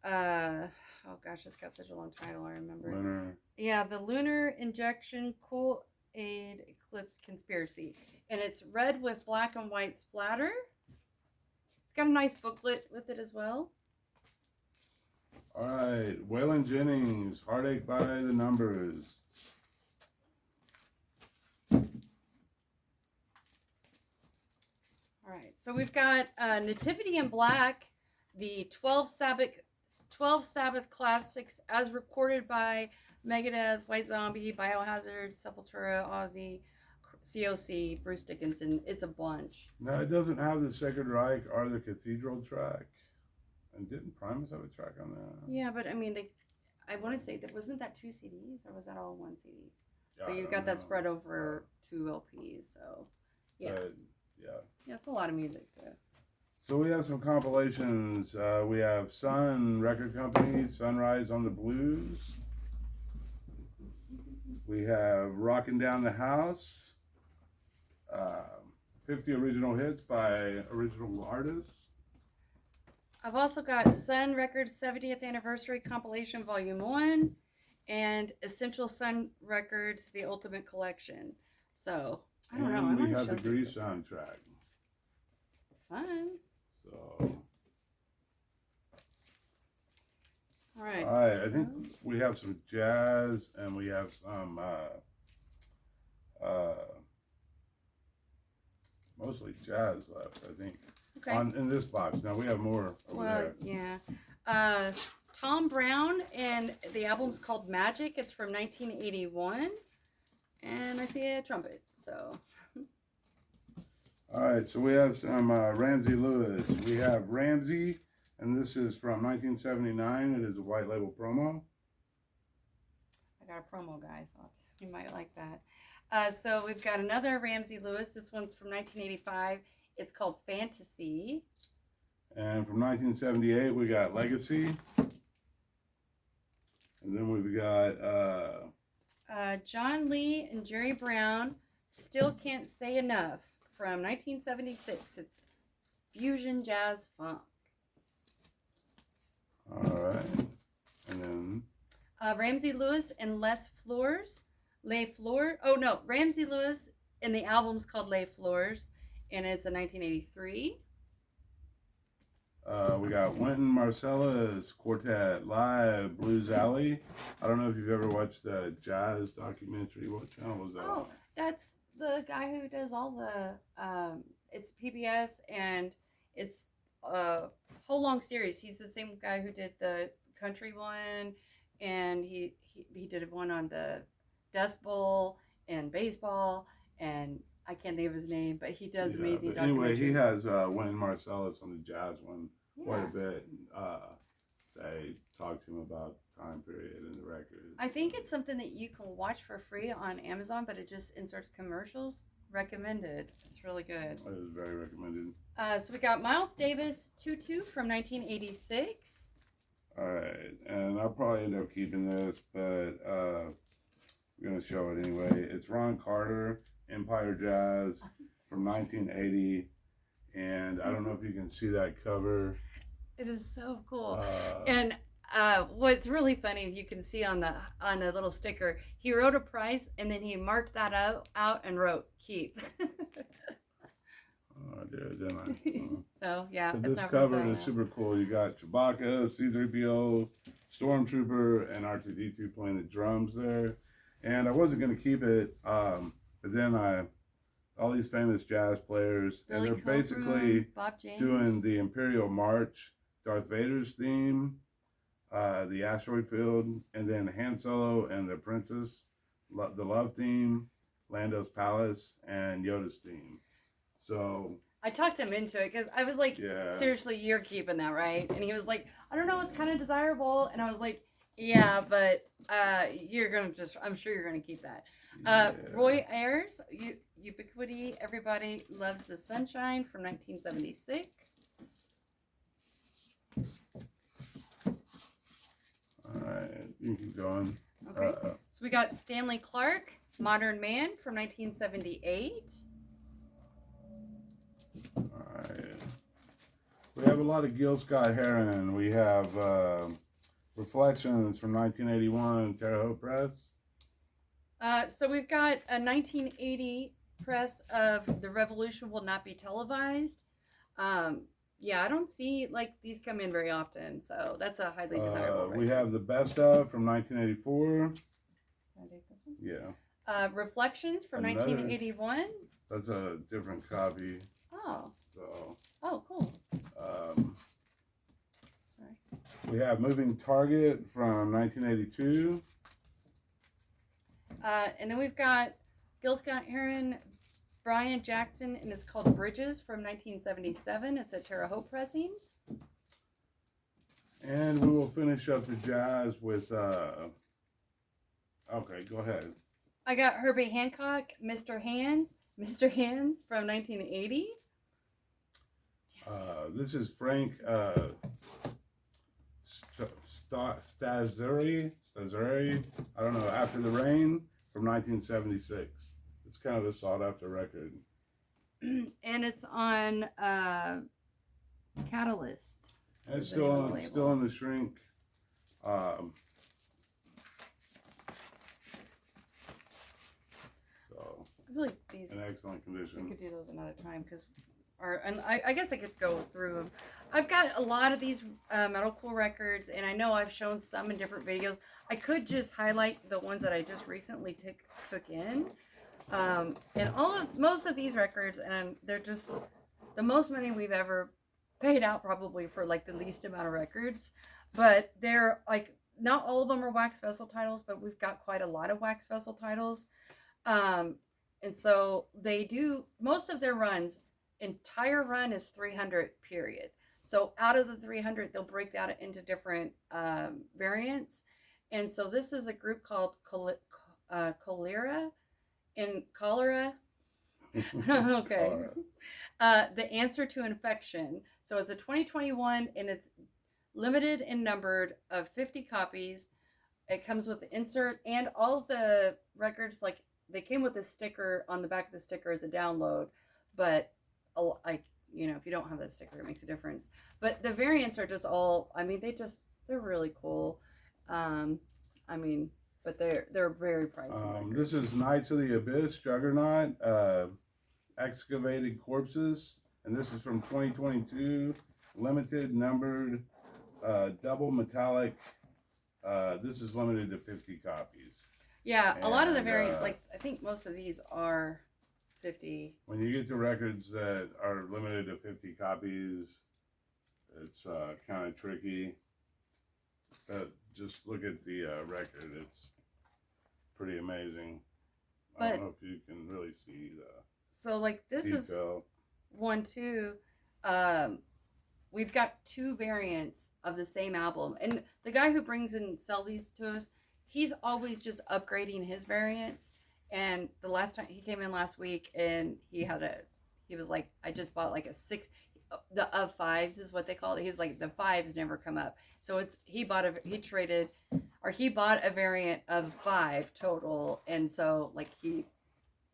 S1: oh gosh, it's got such a long title, I remember.
S2: Lunar.
S1: Yeah, the Lunar Injection Cool Aid Eclipse Conspiracy. And it's red with black and white splatter. It's got a nice booklet with it as well.
S2: All right, Waylon Jennings, Heartache by the Numbers.
S1: All right, so we've got Nativity in Black, the 12 Sabbath classics as recorded by Megadeth, White Zombie, Biohazard, Sepultura, Ozzy, COC, Bruce Dickinson. It's a bunch.
S2: No, it doesn't have the Sacred Reich or the Cathedral track. And didn't Primus have a track on that?
S1: Yeah, but I mean, I want to say that wasn't that 2 CDs or was that all 1 CD?
S2: Yeah,
S1: But you got that spread over 2 LPs, so yeah. Yeah, it's a lot of music too.
S2: So we have some compilations. We have Sun Record Company, Sunrise on the Blues. We have Rockin' Down the House, 50 original hits by original artists.
S1: I've also got Sun Records 70th Anniversary Compilation Volume 1 and Essential Sun Records The Ultimate Collection. So, I don't know.
S2: And we have the Grease soundtrack.
S1: Fun.
S2: So.
S1: All right.
S2: I think we have some jazz and we have some mostly jazz left, I think.
S1: Okay.
S2: In this box. Now we have more over there.
S1: Yeah. Tom Brown, and the album's called Magic. It's from 1981. And I see a trumpet, so.
S2: All right, so we have some Ramsey Lewis. We have Ramsey, and this is from 1979. It is a white label promo.
S1: I got a promo, guys. So you might like that. So we've got another Ramsey Lewis. This one's from 1985. It's called Fantasy.
S2: And from 1978, we got Legacy. And then we've got
S1: John Lee and Jerry Brown, Still Can't Say Enough, from 1976. It's fusion jazz funk.
S2: All right. And then
S1: Ramsey Lewis and Les Floors. Ramsey Lewis, and the album's called Les Floors, and it's a 1983.
S2: We got Wynton Marsalis Quartet Live, Blues Alley. I don't know if you've ever watched the jazz documentary. What channel was that on?
S1: Oh, that's the guy who does all the, it's PBS, and it's a whole long series. He's the same guy who did the country one, and he did one on the Dust Bowl and baseball, and I can't think of his name, but he does amazing documentaries.
S2: Anyway, he has Wynton Marsalis on the jazz one quite a bit. They talked to him about time period and the record.
S1: I think it's something that you can watch for free on Amazon, but it just inserts commercials. Recommended. It's really good.
S2: It is very recommended.
S1: So we got Miles Davis Tutu from 1986.
S2: All right, and I'll probably end up keeping this, but we're going to show it anyway. It's Ron Carter, Empire Jazz from 1980, and I don't know if you can see that cover.
S1: It is so cool. And what's really funny, you can see on the little sticker, he wrote a price and then he marked that out and wrote keep.
S2: Oh, I did, didn't I?
S1: So yeah,
S2: but this cover is super cool. You got Chewbacca, C-3PO, Stormtrooper, and R2-D2 playing the drums there. And I wasn't going to keep it, but then I all these famous jazz players,
S1: Billy
S2: and they're
S1: Cobham,
S2: basically
S1: Bob James.
S2: doing the Imperial March, Darth Vader's theme, the asteroid field, and then Han Solo and the Princess, the love theme, Lando's palace, and Yoda's theme. So
S1: I talked him into it because I was like,
S2: yeah,
S1: seriously, you're keeping that, right? And he was like, I don't know, it's kind of desirable. And I was like, yeah, but you're going to just, I'm sure you're going to keep that.
S2: yeah.
S1: Roy Ayers, Ubiquity, Everybody Loves the Sunshine from 1976.
S2: All right, you can keep going.
S1: Okay. So we got Stanley Clark, Modern Man from 1978.
S2: All right. We have a lot of Gil Scott Heron. We have Reflections from 1981, Terre Haute Press.
S1: So we've got a 1980 press of The Revolution Will Not Be Televised. Yeah, I don't see like these come in very often, so that's a highly desirable.
S2: We have The Best Of from 1984.
S1: Can I take this one?
S2: Yeah.
S1: Reflections from
S2: Another-
S1: 1981.
S2: That's a different copy.
S1: Oh.
S2: So.
S1: Oh, cool. Sorry.
S2: We have Moving Target from 1982.
S1: And then we've got Gil Scott Heron, Brian Jackson, and it's called Bridges from 1977. It's a Terre Haute pressing.
S2: And we will finish up the jazz with, okay, go ahead.
S1: I got Herbie Hancock, Mr. Hands from 1980.
S2: This is Frank Stazzeri, I don't know, After the Rain from 1976. It's kind of a sought after record.
S1: And it's on Catalyst.
S2: And it's still in the shrink. So
S1: I feel like these
S2: in excellent
S1: we
S2: condition.
S1: could do those another time because and I guess I could go through them. I've got a lot of these Metal Cool records, and I know I've shown some in different videos. I could just highlight the ones that I just recently took in. And most of these records, and they're just the most money we've ever paid out probably for like the least amount of records. But they're like, not all of them are wax vessel titles, but we've got quite a lot of wax vessel titles. And so they do, most of their runs, entire run is 300 period. So out of the 300, they'll break that into different variants. And so this is a group called Cholera. Okay. The Answer to Infection. So it's a 2021 and it's limited and numbered of 50 copies. It comes with the insert and all of the records, like they came with a sticker on the back of the sticker as a download, but like, you know, if you don't have that sticker, it makes a difference. But the variants are just all, I mean, they're really cool. I mean, but they're very pricey.
S2: This is Knights of the Abyss, Juggernaut, Excavated Corpses, and this is from 2022, limited, numbered, double metallic. This is limited to 50 copies.
S1: Yeah, a lot of the variants, like I think most of these are 50.
S2: When you get to records that are limited to 50 copies, it's kind of tricky. Just look at the record. It's pretty amazing. I don't know if you can really see the
S1: so like this
S2: detail.
S1: Is one too. We've got two variants of the same album, and the guy who brings and sells these to us, he's always just upgrading his variants. And the last time he came in last week, and he was like, I just bought like a 6 of fives is what they call it. He was like, the fives never come up. So he bought a variant of 5 total. And so like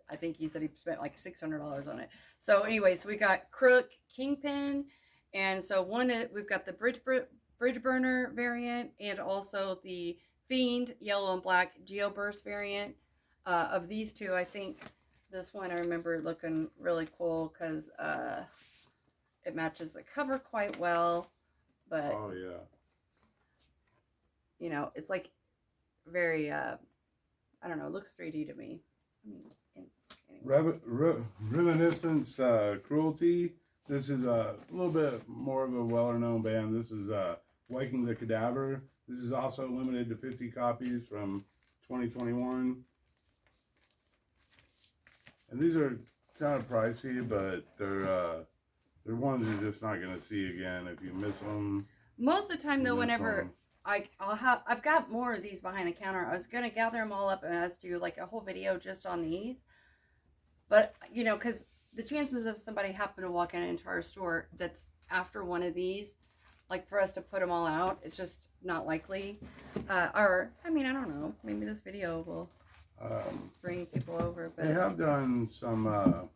S1: I think he said he spent like $600 on it. So anyway, so we got Crook, Kingpin. And so we've got the Bridge Burner variant and also the Fiend, yellow and black Geoburst variant. Of these two, I think this one I remember looking really cool because it matches the cover quite well. But
S2: oh yeah,
S1: you know, it's like very I don't know, it looks 3D to me. I mean, anyway.
S2: Reminiscence Cruelty. This is a little bit more of a well-known band. This is Waking the Cadaver. This is also limited to 50 copies from 2021. And these are kind of pricey, but they're ones you're just not gonna see again if you miss them.
S1: Most of the time, though, whenever I've got more of these behind the counter. I was gonna gather them all up and us do like a whole video just on these, but you know, because the chances of somebody happen to walk into our store that's after one of these, like for us to put them all out, it's just not likely. Or I mean, I don't know. Maybe this video will bring people over. But
S2: they have done some.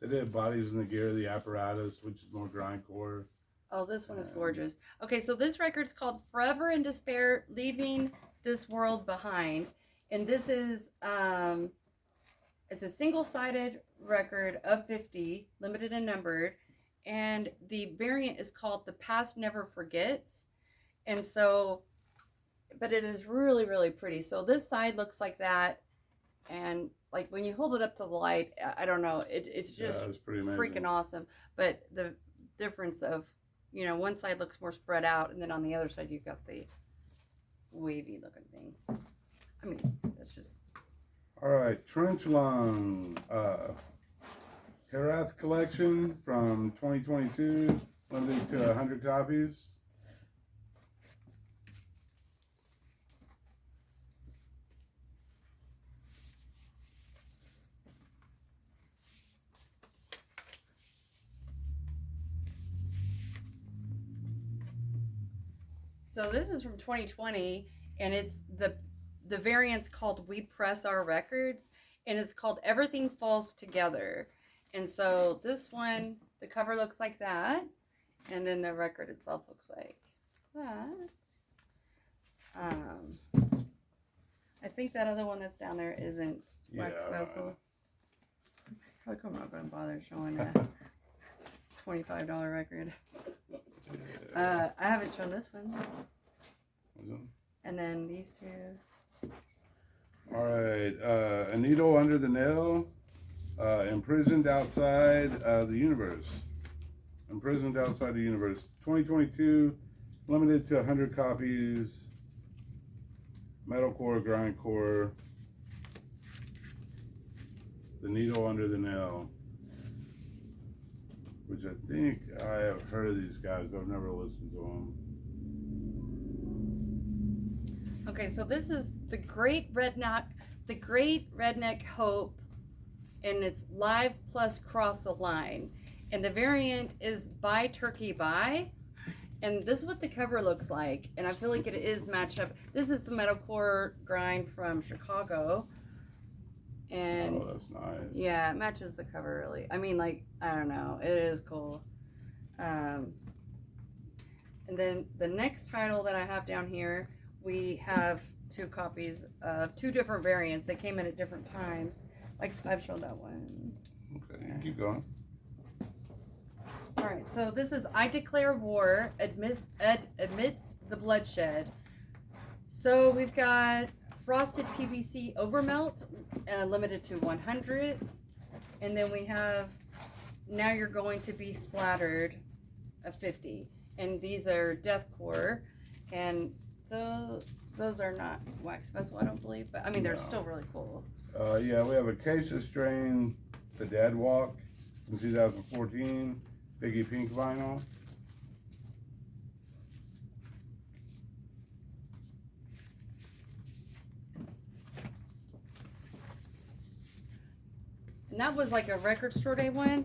S2: They did Bodies in the Gear, the Apparatus, which is more grindcore.
S1: Oh, this one is gorgeous. Okay, so this record's called Forever in Despair, Leaving This World Behind. And this is, it's a single-sided record of 50, limited and numbered. And the variant is called The Past Never Forgets. And so, but it is really, really pretty. So this side looks like that. And like when you hold it up to the light, I don't know, it's just
S2: it's pretty amazing.
S1: Freaking awesome. But the difference of, you know, one side looks more spread out, and then on the other side you've got the wavy looking thing. I mean, that's just.
S2: All right, Trench Lung, Herath collection from 2022, limited to 100 copies.
S1: So this is from 2020, and it's the variant's called We Press Our Records, and it's called Everything Falls Together. And so this one, the cover looks like that, and then the record itself looks like that. I think that other one that's down there isn't wax vessel. How come I'm not going to bother showing a $25 record? I haven't shown this one. And then these two.
S2: All right, A Needle Under the Nail, Imprisoned Outside the Universe. Imprisoned Outside the Universe. 2022, limited to 100 copies. Metalcore, grindcore. The Needle Under the Nail. Which I think I have heard of these guys, but I've never listened to them.
S1: Okay, so this is the Great Redneck Hope, and it's Live plus Cross the Line. And the variant is Buy Turkey Buy. And this is what the cover looks like. And I feel like it is matched up. This is the metalcore grind from Chicago. And
S2: oh, that's nice.
S1: Yeah, it matches the cover really. I mean, like, I don't know. It is cool. And then the next title that I have down here, we have 2 copies of 2 different variants. They came in at different times. Like, I've shown that one.
S2: Okay, you keep going.
S1: All right, so this is I Declare War, Admits the Bloodshed. So we've got Frosted PVC Overmelt, limited to 100. And then we have Now You're Going to Be Splattered, of 50. And these are deathcore. And those are not wax vessel, I don't believe. But, I mean, they're still really cool.
S2: Yeah, we have a Acacia Strain, The Dead Walk, from 2014. Piggy Pink vinyl.
S1: And that was like a record store day one.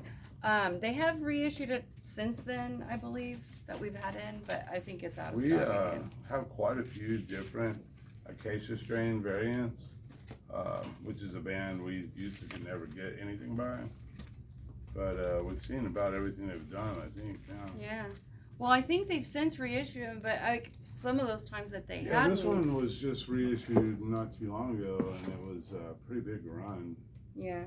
S1: They have reissued it since then, I believe, that we've had in, but I think it's out of stock again.
S2: We have quite a few different Acacia Strain variants, which is a band we used to could never get anything by. But we've seen about everything they've done, I think, now.
S1: Yeah. Well, I think they've since reissued them, but some of those times that they
S2: Yeah,
S1: hadn't.
S2: this one was just reissued not too long ago, and it was a pretty big run.
S1: Yeah.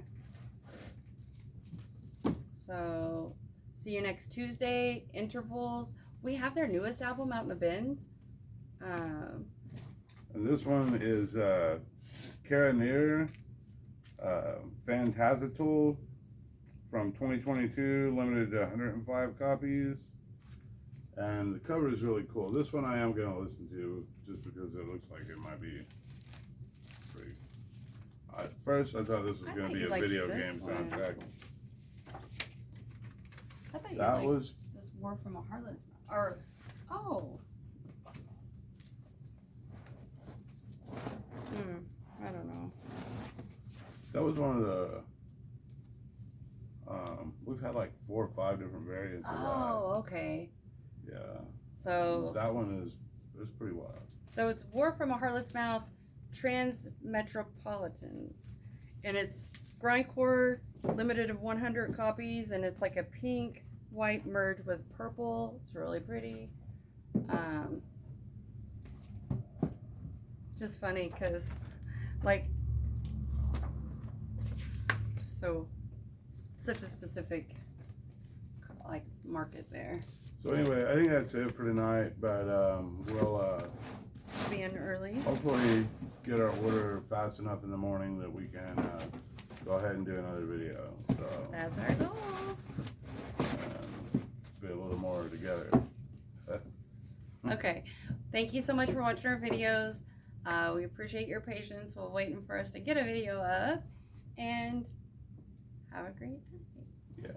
S1: So, see you next Tuesday. Intervals. We have their newest album out in the bins.
S2: And this one is Carabiner, Phantasatool from 2022, limited to 105 copies. And the cover is really cool. This one I am going to listen to just because it looks like it might be pretty. At first, I thought this was going to be a video game soundtrack.
S1: I thought you
S2: That
S1: liked
S2: was
S1: this War from a Harlot's Mouth. Or, oh. I don't know.
S2: that was one of the. We've had like 4 or 5 different variants of that.
S1: Oh, okay.
S2: Yeah.
S1: So
S2: that one is pretty wild.
S1: So it's War from a Harlot's Mouth Transmetropolitan, and it's grindcore, limited of 100 copies, and it's like a pink white merge with purple. It's really pretty. Just funny because, like, so such a specific like market there.
S2: So anyway, I think that's it for tonight. But we'll
S1: Being early.
S2: hopefully get our order fast enough in the morning that we can go ahead and do another video. So
S1: That's our goal.
S2: be a little more together.
S1: Okay. Thank you so much for watching our videos. We appreciate your patience while waiting for us to get a video up. And have a great day.
S2: Yeah.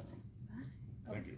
S1: Bye.
S2: Thank you.